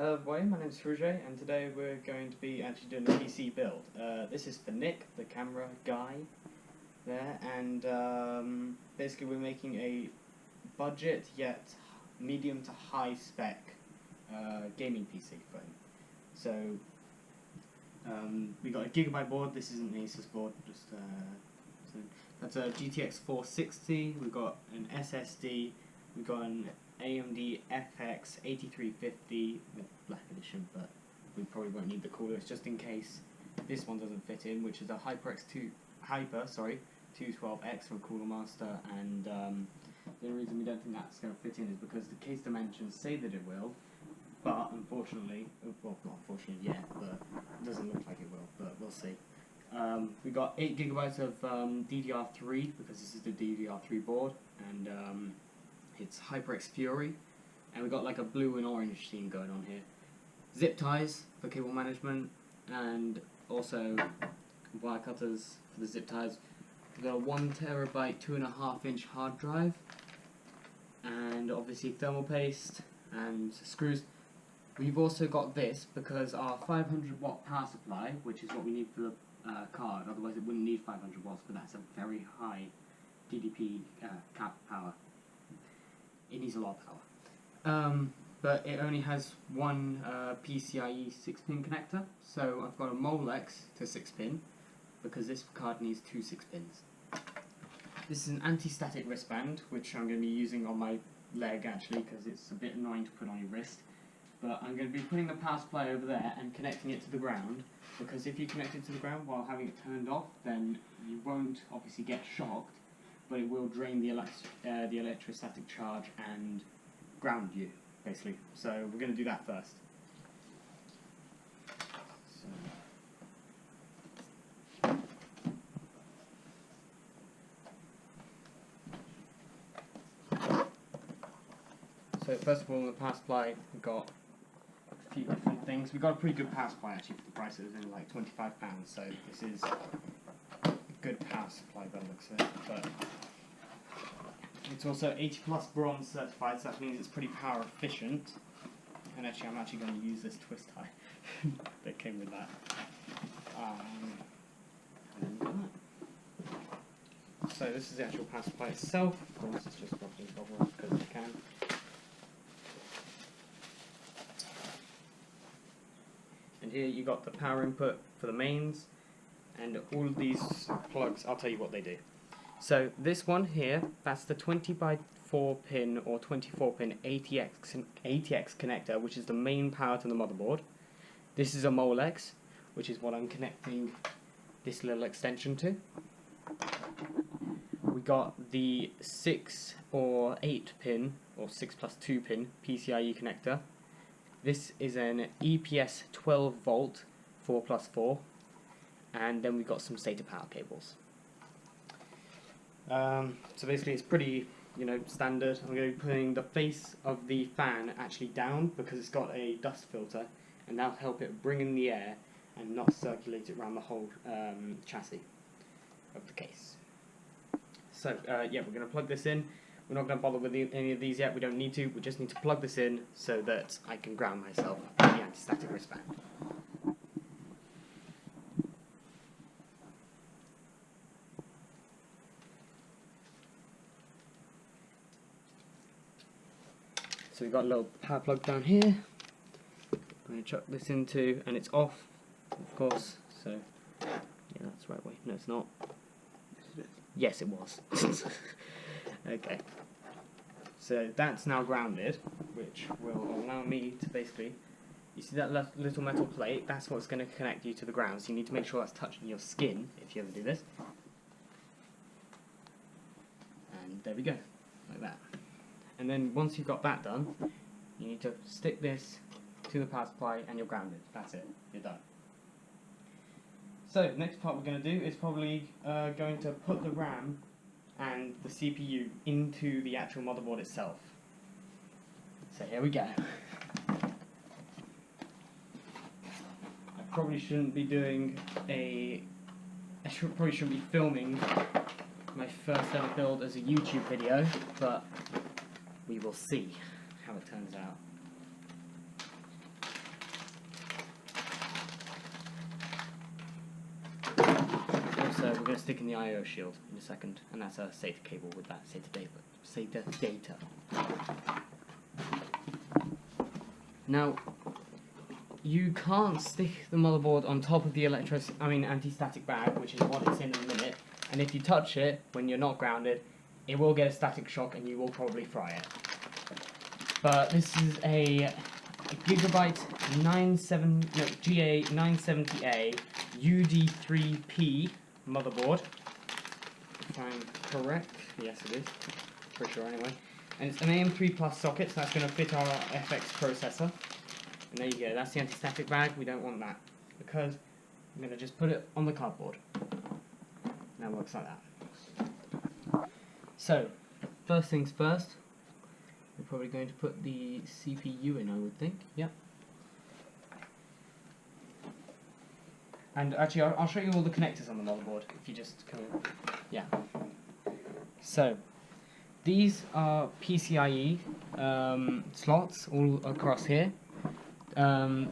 Hi, my name's Frouget, and today we're going to be actually doing a PC build. This is for Nick, the camera guy, there, and basically we're making a budget yet medium to high spec gaming PC for him. So we got a Gigabyte board. This isn't an Asus board, just so that's a GTX 460. We've got an SSD. We've got an AMD FX 8350 with Black Edition, but we probably won't need the coolers just in case this one doesn't fit in, which is a HyperX 212X from Cooler Master, and the only reason we don't think that's going to fit in is because the case dimensions say that it will, but unfortunately, well, not unfortunately yet, but it doesn't look like it will, but we'll see. We got 8 GB of DDR3 because this is the DDR3 board, and it's HyperX Fury, and we've got like a blue and orange theme going on here. Zip ties for cable management, and also wire cutters for the zip ties. We've got a 1 TB 2.5-inch hard drive, and obviously thermal paste and screws. We've also got this because our 500 watt power supply, which is what we need for the card, otherwise it wouldn't need 500 watts, but that's a very high DDP cap power. It needs a lot of power. But it only has one PCIe 6-pin connector, so I've got a Molex to 6-pin, because this card needs 2 6-pins. This is an anti-static wristband, which I'm going to be using on my leg actually, because it's a bit annoying to put on your wrist. But I'm going to be putting the power supply over there and connecting it to the ground, because if you connect it to the ground while having it turned off, then you won't obviously get shocked, but it will drain the electrostatic charge and ground you, basically. So we're going to do that first. So first of all, the power supply, we've got a few different things. We've got a pretty good power supply actually for the price. It was in like £25, so this is a good power supply by the looks of it. But it's also 80 plus bronze certified, so that means it's pretty power efficient. And actually, I'm actually going to use this twist tie that came with that. So this is the actual power supply itself. Of course, it's just dropping bubbles because it can. And here you got the power input for the mains, and all of these plugs, I'll tell you what they do. So this one here, that's the 20x4 pin or 24 pin ATX connector, which is the main power to the motherboard. This is a Molex, which is what I'm connecting this little extension to. We got the 6 or 8 pin or 6+2 pin PCIe connector. This is an EPS 12 volt 4+4, and then we've got some SATA power cables. So basically it's pretty, standard. I'm going to be putting the face of the fan actually down because it's got a dust filter, and that'll help it bring in the air and not circulate it around the whole chassis of the case. So yeah, we're going to plug this in. We're not going to bother with any of these yet, we don't need to. We just need to plug this in so that I can ground myself with the anti-static wristband. So we've got a little power plug down here. I'm going to chuck this into, and it's off, of course. So, yeah, that's the right way. No, it's not. Yes, it was. Okay. So that's now grounded, which will allow me to basically, you see that little metal plate? That's what's going to connect you to the ground. So you need to make sure that's touching your skin if you ever do this. And there we go, like that. And then once you've got that done, you need to stick this to the power supply and you're grounded. That's it, you're done. So next part we're going to do is probably going to put the RAM and the CPU into the actual motherboard itself. So here we go. I probably shouldn't be doing probably shouldn't be filming my first ever build as a YouTube video, but we will see how it turns out. going to stick in the I/O shield in a second, and that's a SATA cable with that SATA data. Now, you can't stick the motherboard on top of the anti-static bag, which is what it's in a minute, and if you touch it when you're not grounded, it will get a static shock and you will probably fry it. But this is a Gigabyte GA970A UD3P motherboard, if I'm correct. Yes, it is. Pretty sure anyway. And it's an AM3 Plus socket, so that's going to fit our FX processor. And there you go, that's the anti-static bag. We don't want that, because I'm going to just put it on the cardboard. Now it works like that. So, first things first, we're probably going to put the CPU in, I would think. Yep. And actually, I'll show you all the connectors on the motherboard, if you just come in. Yeah. So, these are PCIe slots all across here.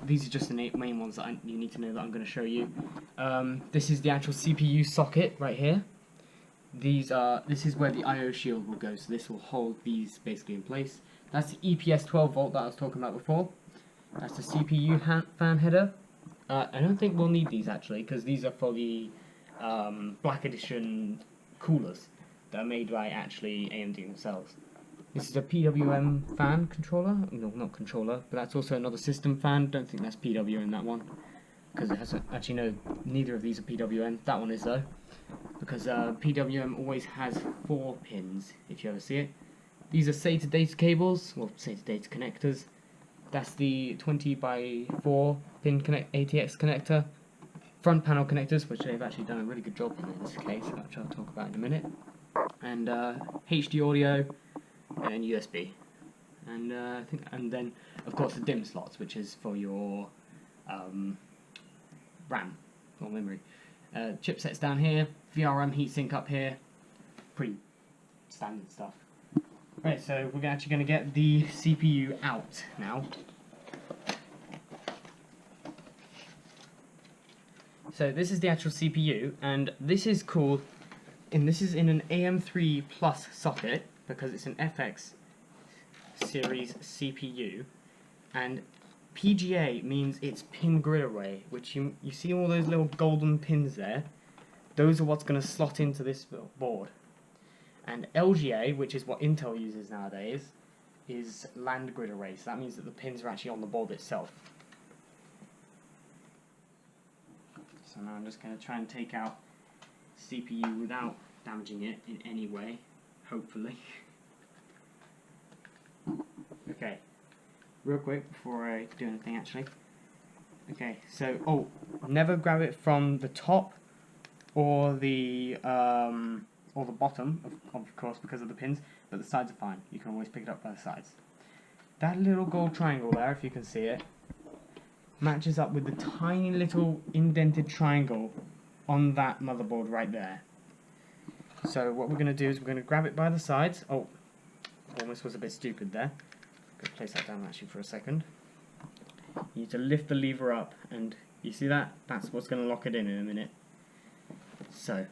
These are just the main ones that you need to know that I'm going to show you. This is the actual CPU socket right here. This is where the I/O shield will go, so this will hold these basically in place. That's the EPS 12 volt that I was talking about before. That's the CPU fan header. I don't think we'll need these actually, because these are for the Black Edition coolers that are made by actually AMD themselves. This is a PWM fan controller. No, not controller, but that's also another system fan. Don't think that's PWM, that one, because it has actually no. Neither of these are PWM. That one is though, because PWM always has 4 pins. If you ever see it, these are SATA data cables, well, SATA data connectors. That's the 20 by 4 pin ATX connector. Front panel connectors, which they've actually done a really good job on in this case, which I'll talk about in a minute. And HD audio. And USB, and and then of course the DIMM slots, which is for your RAM or memory. Chipsets down here, VRM heatsink up here, pretty standard stuff. Right, so we're actually going to get the CPU out now. So this is the actual CPU, and this is called, this is in an AM3 Plus socket, because it's an FX series CPU, and PGA means it's pin grid array, which you see all those little golden pins there. Those are what's going to slot into this board. And LGA, which is what Intel uses nowadays, is land grid array, so that means that the pins are actually on the board itself. So now I'm just going to try and take out CPU without damaging it in any way. Hopefully. Okay, real quick before I do anything actually. Okay, so never grab it from the top or the bottom, of course, because of the pins, but the sides are fine. You can always pick it up by the sides. That little gold triangle there, if you can see it, matches up with the tiny little indented triangle on that motherboard right there. So what we're going to do is we're going to grab it by the sides. Oh, almost was a bit stupid there. Going to place that down actually for a second. You need to lift the lever up, and you see that? That's what's going to lock it in a minute. So,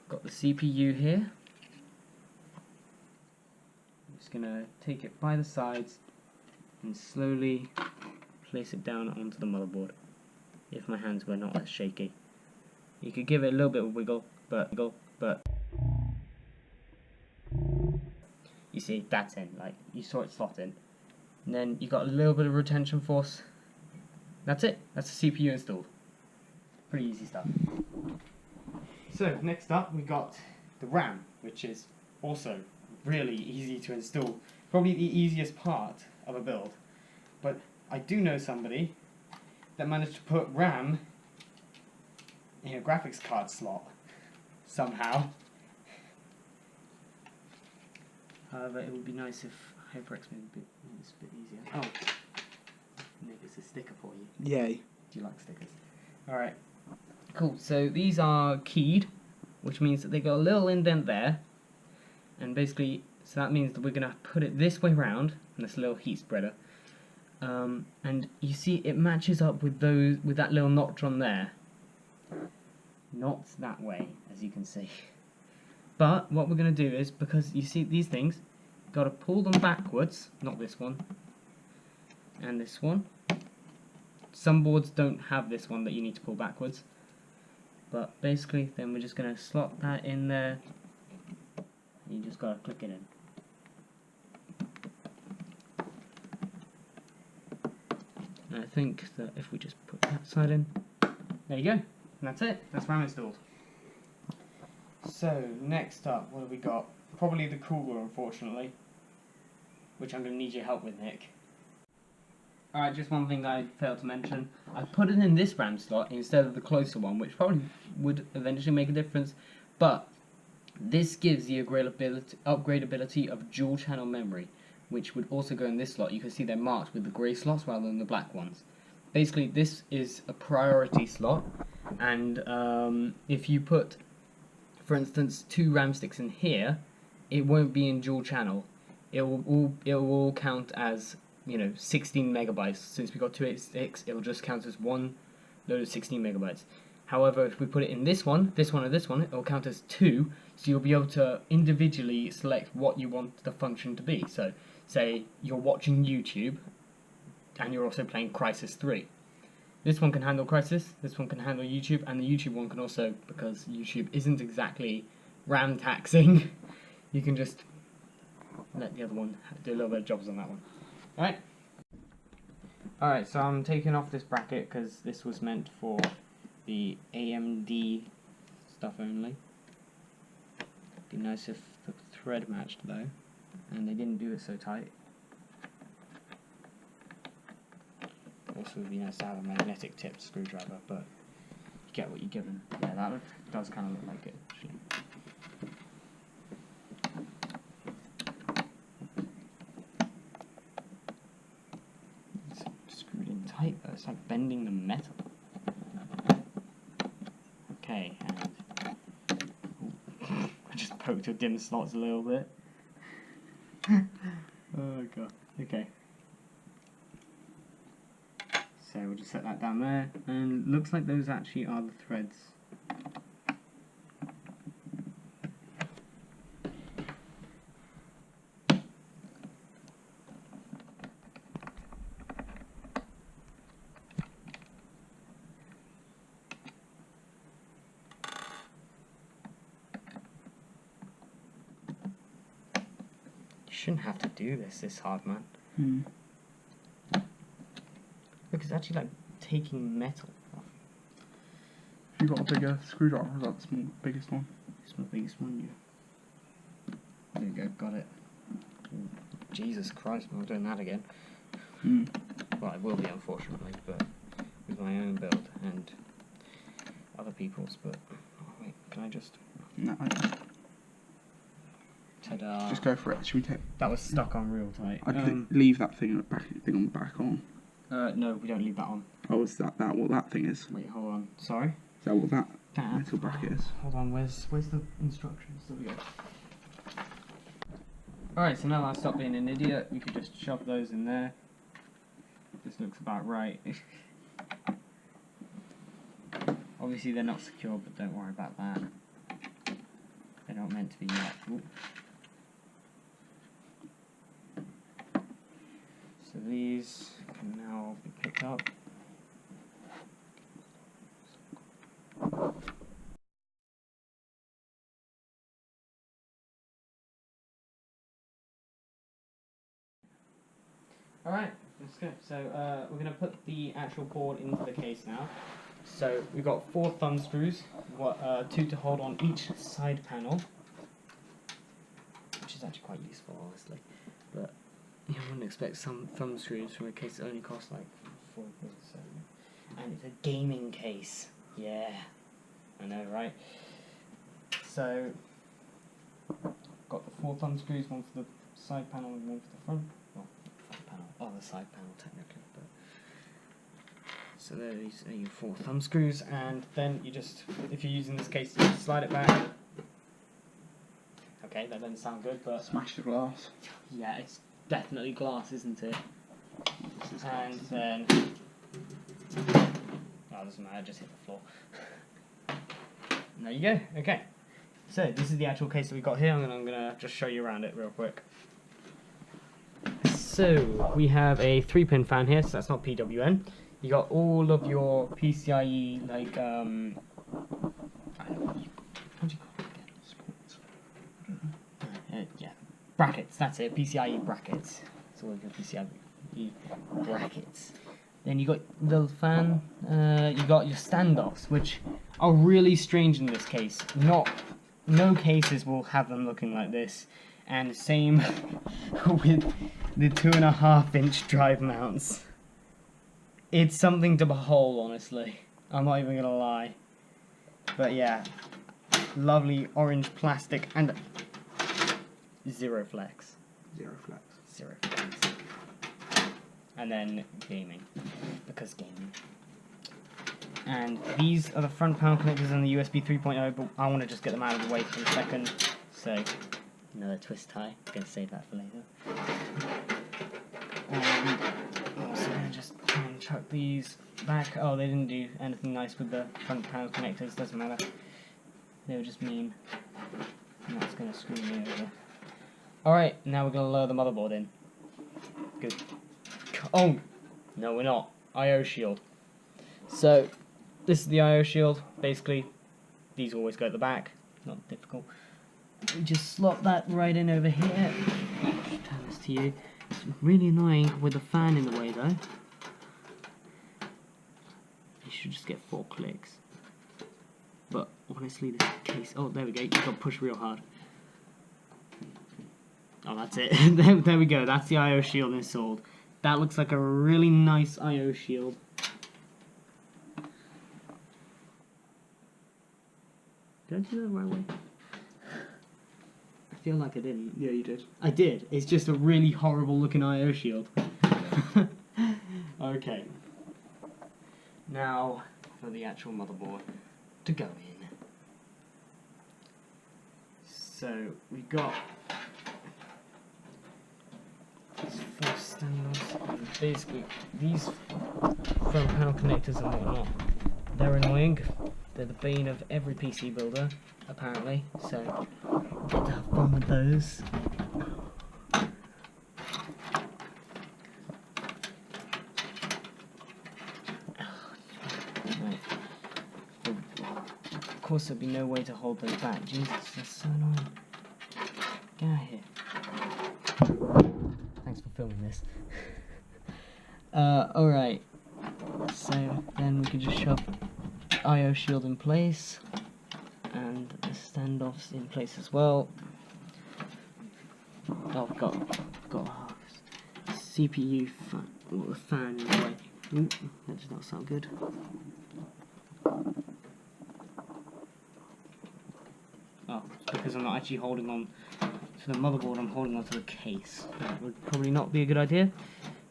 got the CPU here. I'm just going to take it by the sides and slowly place it down onto the motherboard. If my hands were not as shaky. You could give it a little bit of wiggle, but you see, that's in, like, you saw it slot in. And then you got a little bit of retention force. That's it, that's the CPU installed. Pretty easy stuff. So, next up we got the RAM, which is also really easy to install. Probably the easiest part of a build. But I do know somebody that managed to put RAM in a graphics card slot somehow. However, it would be nice if HyperX made this a bit easier. Oh, maybe it's a sticker for you. Yay. Do you like stickers? Alright, cool. So these are keyed, which means that they got a little indent there, and basically, so that means that we're going to put it this way round, and this little heat spreader. And you see it matches up with that little notch on there. not that way, as you can see. But what we're going to do is, because you see these things, got to pull them backwards, not this one, and this one. Some boards don't have this one that you need to pull backwards, but basically then we're just going to slot that in there. You just got to click it in. And I think that if we just put that side in, there you go, and that's it, that's RAM installed. So next up, what have we got? Probably the cooler, unfortunately, which I'm going to need your help with, Nick. Alright, just one thing that I failed to mention. I put it in this RAM slot instead of the closer one, which probably would eventually make a difference, but this gives the upgradability of dual channel memory, which would also go in this slot. You can see they're marked with the grey slots rather than the black ones. Basically, this is a priority slot, and if you put, for instance, 2 RAM sticks in here, it won't be in dual channel. It will all count as, 16 megabytes. Since we got 286, it will just count as one load of 16 megabytes. However, if we put it in this one, and this one, it will count as 2, so you'll be able to individually select what you want the function to be. So, say you're watching YouTube, and you're also playing Crysis 3. This one can handle Crysis, this one can handle YouTube, and the YouTube one can also, because YouTube isn't exactly RAM taxing, you can just let the other one do a little bit of jobs on that one. Alright, so I'm taking off this bracket because this was meant for the AMD stuff only. Be nice if the thread matched though, and they didn't do it so tight. Also would be nice to have a magnetic tipped screwdriver, but you get what you're given. Yeah, that does kind of look like it actually. Tight though, it's like bending the metal. Okay, and I just poked your dim slots a little bit. Oh god. Okay. So we'll just set that down there, and looks like those actually are the threads. Shouldn't have to do this hard, man. Look, it's actually like taking metal off. You got a bigger screwdriver, or is that the biggest one? It's my biggest one, yeah. There you go, got it. Jesus Christ, I'm not doing that again. Well, I will be, unfortunately, but with my own build and other people's, but... Oh, wait, can I just... No, I don't. Ta-da. Just go for it. Should we take... That was stuck on real tight. I'd leave that thing on the back on. No, we don't leave that on. Oh, is that what that thing is? Wait, hold on. Sorry? Is that what that metal bracket is? Hold on, where's the instructions? There we go. Alright, so now that I've stopped being an idiot, we could just shove those in there. This looks about right. Obviously they're not secure, but don't worry about that. They're not meant to be yet. Ooh. So these can now be picked up. Alright, let's go. So we're going to put the actual board into the case now. So we've got 4 thumb screws, 2 to hold on each side panel, which is actually quite useful, honestly. But you wouldn't expect some thumb screws from a case that only costs like £4 or so. And it's a gaming case. Yeah, I know, right? So got the 4 thumb screws, one for the side panel and one for the front. Well, front panel, other side panel technically, but. So these are your 4 thumb screws, and then you just, if you're using this case, you just slide it back. Okay, that doesn't sound good, but... Smash the glass. Yeah, it's definitely glass, isn't it? And then... Oh, it doesn't matter, just hit the floor. there you go. Okay. So this is the actual case that we got here. I'm gonna just show you around it real quick. So we have a 3-pin fan here, so that's not PWM. You got all of your PCIe like I don't know, what do you call it again? Sports. Yeah, brackets. That's it. PCIe brackets. So all your PCIe brackets. Then you got the fan. You got your standoffs, which are really strange in this case. No cases will have them looking like this, and same with the 2.5-inch drive mounts. It's something to behold, honestly. I'm not even gonna lie. But yeah, lovely orange plastic and zero flex. Zero flex. Zero flex. And then gaming, because gaming. And these are the front panel connectors and the USB 3.0, but I want to just get them out of the way for a second. So, another twist tie. I'm going to save that for later. I'm also going to just try and chuck these back. Oh, they didn't do anything nice with the front panel connectors. Doesn't matter. They were just mean. And that's going to screw me over. Alright, now we're going to lower the motherboard in. Good. Oh! No, we're not. I/O shield. So, this is the I/O shield. Basically, these always go at the back. Not difficult. We just slot that right in over here. Turn this to you. It's really annoying with the fan in the way, though. You should just get 4 clicks. But honestly, this case. Oh, there we go. You got to push real hard. Oh, that's it. there we go. That's the I/O shield installed. That looks like a really nice I/O shield. Did I do that the right way? I feel like I didn't. Yeah, you did. I did. It's just a really horrible looking I/O shield. Okay. Now for the actual motherboard to go in. So we've got these 4 standoffs, and basically these front panel connectors and whatnot. They're annoying. They're the bane of every PC builder, apparently, so get to have fun with those. Right. Of course, there'd be no way to hold those back. Jesus, that's so annoying. Get out of here. Thanks for filming this. Alright. So, then we can just shove I/O shield in place, and the standoffs in place as well. Oh, got a CPU fan in the way. Ooh, that does not sound good. Oh, it's because I'm not actually holding on to the motherboard, I'm holding on to the case. That would probably not be a good idea.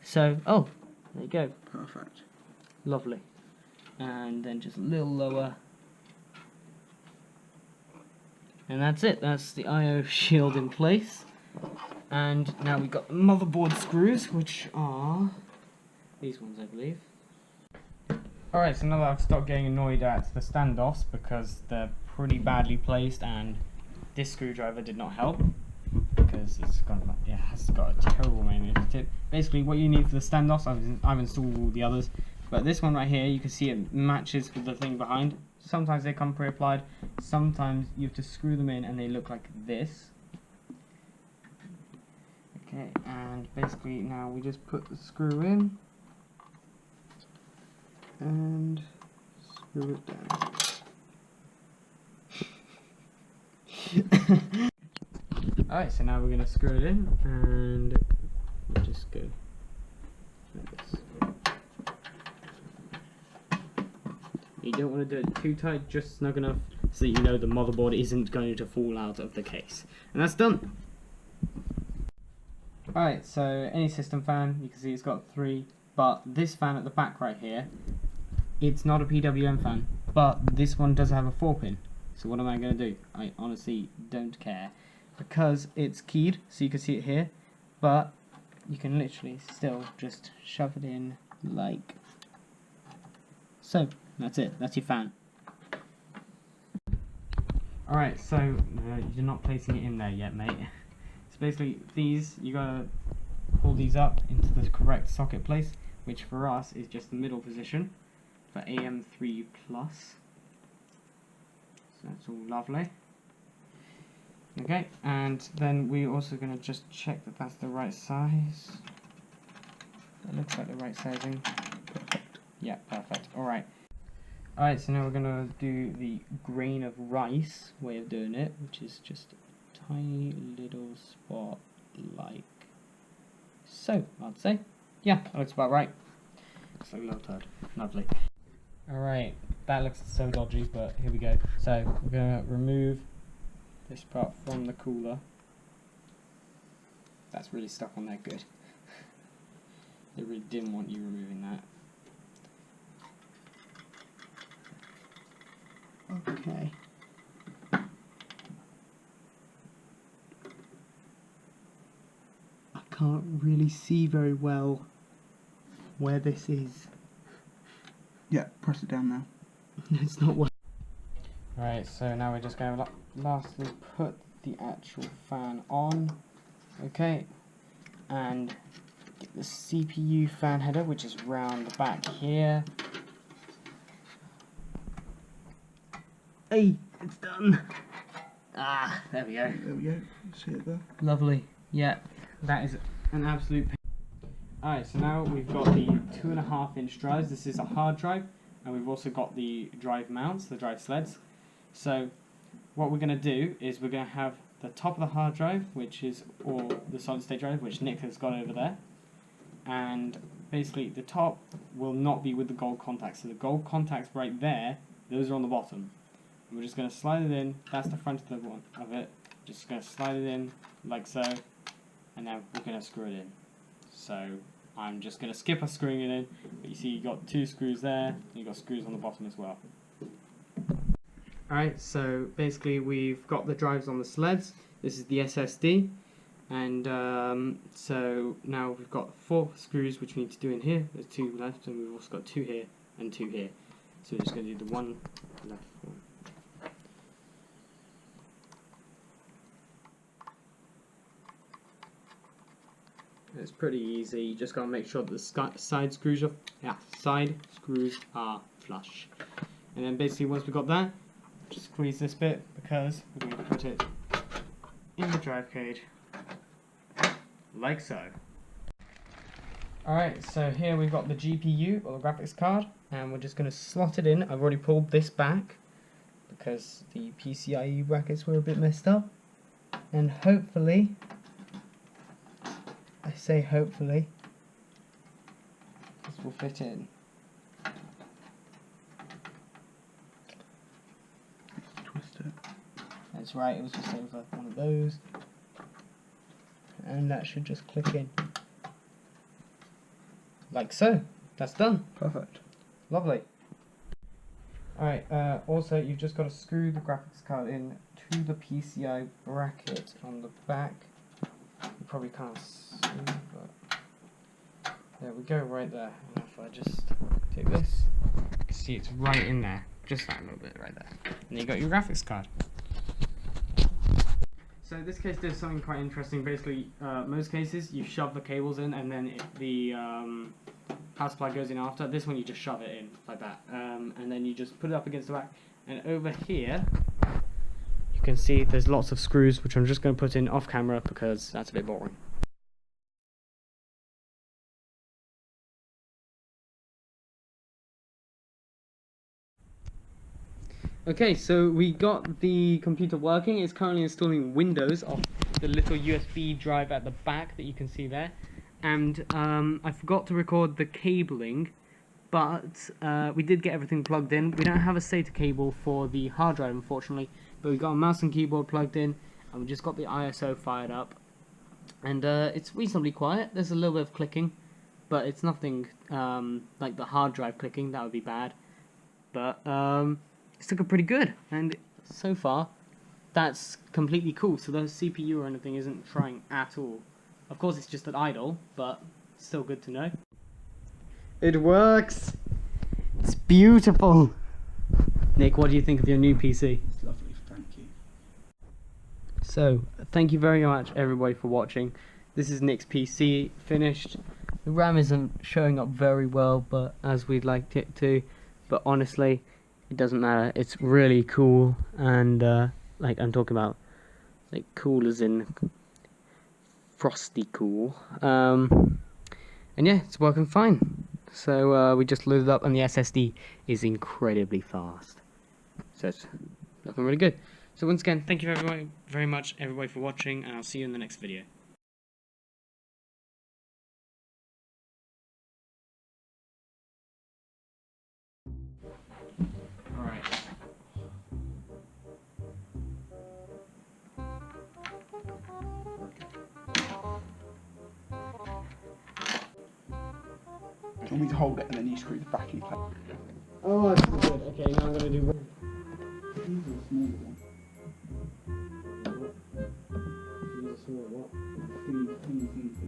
So, oh, there you go. Perfect. Lovely. And then just a little lower. And that's it. That's the I/O shield in place. And now we've got the motherboard screws, which are these ones, I believe. Alright, so now that I've stopped getting annoyed at the standoffs because they're pretty badly placed, and this screwdriver did not help because it's got a terrible magnetic tip. Basically, what you need for the standoffs, I've installed all the others. But this one right here, you can see it matches with the thing behind. Sometimes they come pre-applied, sometimes you have to screw them in and they look like this. Okay, and basically now we just put the screw in and screw it down. Alright, so now we're going to screw it in and we'll just go like this. You don't want to do it too tight, just snug enough so that you know the motherboard isn't going to fall out of the case. And that's done! Alright, so any system fan, you can see it's got 3, but this fan at the back right here, it's not a PWM fan, but this one does have a 4-pin. So what am I going to do? I honestly don't care, because it's keyed, so you can see it here, but you can literally still just shove it in like so. That's it, that's your fan. Alright, so you're not placing it in there yet, mate. So basically, these, you gotta pull these up into the correct socket place, which for us is just the middle position for AM3+. So that's all lovely. Okay, and then we're also gonna just check that that's the right size. That looks like the right sizing. Perfect. Yeah, perfect. Alright. Alright, so now we're going to do the grain of rice way of doing it, which is just a tiny little spot like so, I'd say. Yeah, that looks about right. Looks like a little turd. Lovely. Alright, that looks so dodgy, but here we go. So, we're going to remove this part from the cooler. That's really stuck on there, good. They really didn't want you removing that. Okay. I can't really see very well where this is. Yeah, press it down now. It's not working. Alright, so now we're just going to lastly put the actual fan on. Okay. And get the CPU fan header, which is round the back here. Hey, it's done. Ah, there we go. There we go. See it there? Lovely. Yeah, that is an absolute pain. Alright, so now we've got the 2.5-inch drives. This is a hard drive, and we've also got the drive mounts, the drive sleds. So what we're going to do is we're going to have the top of the hard drive, which is all the solid state drive, which Nick has got over there. And basically the top will not be with the gold contacts. So the gold contacts right there, those are on the bottom. And we're just going to slide it in. That's the front of the one of it. Just going to slide it in like so. And then we're going to screw it in. So I'm just going to skip us screwing it in. But you see you've got 2 screws there. And you've got screws on the bottom as well. Alright, so basically we've got the drives on the sleds. This is the SSD. And so now we've got 4 screws which we need to do in here. There's 2 left, and we've also got 2 here and 2 here. So we're just going to do the one left one. It's pretty easy. You just got to make sure that the side screws are flush. And then basically once we've got that, just squeeze this bit because we're going to put it in the drive cage. Like so. Alright, so here we've got the GPU, or the graphics card, and we're just going to slot it in. I've already pulled this back because the PCIe brackets were a bit messed up. And hopefully, I say hopefully, this will fit in. Twist it. That's right, it was just over one of those. And that should just click in. Like so. That's done. Perfect. Lovely. Alright, also you've just got to screw the graphics card in to the PCI bracket on the back. You probably can't see, but there we go, right there. And if I just do this, you can see it's right in there. Just that little bit right there. And you got your graphics card. So this case does something quite interesting. Basically, most cases you shove the cables in and then the power supply goes in after. This one you just shove it in like that, and then you just put it up against the back. And over here, you can see there's lots of screws, which I'm just going to put in off camera because that's a bit boring. Okay, so we got the computer working. It's currently installing Windows off the little USB drive at the back that you can see there. And I forgot to record the cabling, but we did get everything plugged in. We don't have a SATA cable for the hard drive, unfortunately, but we got a mouse and keyboard plugged in, and we just got the ISO fired up. And it's reasonably quiet. There's a little bit of clicking, but it's nothing like the hard drive clicking. That would be bad. But it's looking pretty good, and so far that's completely cool. So the CPU or anything isn't trying at all. Of course it's just at idle, but still good to know. It works! It's beautiful! Nick, what do you think of your new PC? It's lovely, thank you. So, thank you very much everybody for watching. This is Nick's PC finished. The RAM isn't showing up very well, but as we'd liked it to. But honestly, it doesn't matter. It's really cool, and like I'm talking about, like cool as in frosty cool. And yeah, it's working fine. So we just loaded up, and the SSD is incredibly fast. So it's looking really good. So once again, thank you very much everybody for watching, and I'll see you in the next video. Alright. Do you want me to hold it and then you screw the back in place? Oh, that's good. Okay, now I'm gonna do.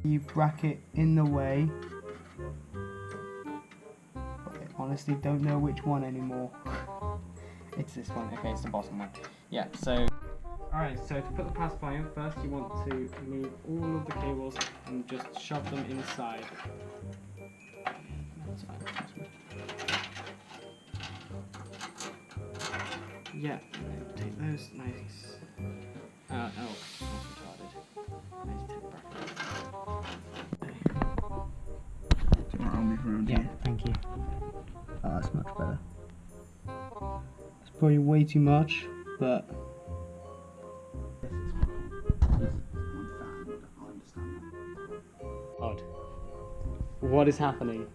You bracket in the way. I honestly don't know which one anymore. It's this one. Okay, it's the bottom one. Yeah, so. Alright, so to put the pacifier in, first you want to move all of the cables and just shove them inside. That's fine. Yeah, take those. Nice. Oh, that's retarded. Nice take bracket. I'll move around Yeah, here. thank you. Oh, that's much better. It's probably way too much, but. Odd. What is happening?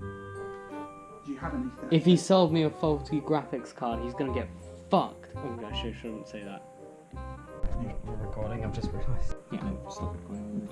Do you have anything? If he sold me a faulty graphics card, he's gonna get fucked. Oh, I shouldn't say that. You're recording, I've just realised. Yeah, no, stop recording.